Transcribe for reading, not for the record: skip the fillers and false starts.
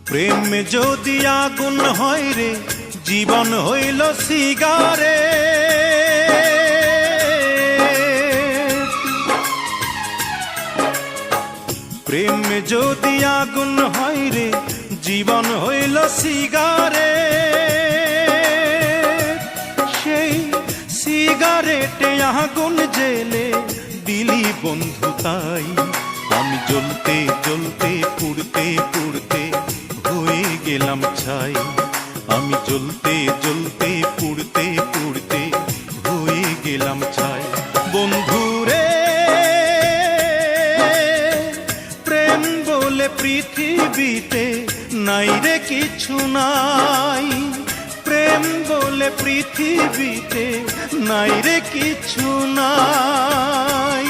প্রেম যদি আগুন হয় রে, জীবন হইল সিগারে। প্রেম যদি আগুন হয় রে, জীবন হইল সিগারে। সেই সিগারেটে আগুন জেলে দিলি বন্ধু তাই। আমি জ্বলতে জ্বলতে পুড়তে পুড়তে হয়ে গেলাম ছাই। আমি জ্বলতে জ্বলতে পুড়তে পুড়তে হয়ে গেলাম ছাই। বন্ধু রে, প্রেম বলে পৃথিবীতে নাই রে কিছু নাই। প্রেম বলে পৃথিবীতে নাই রে কিছু নাই।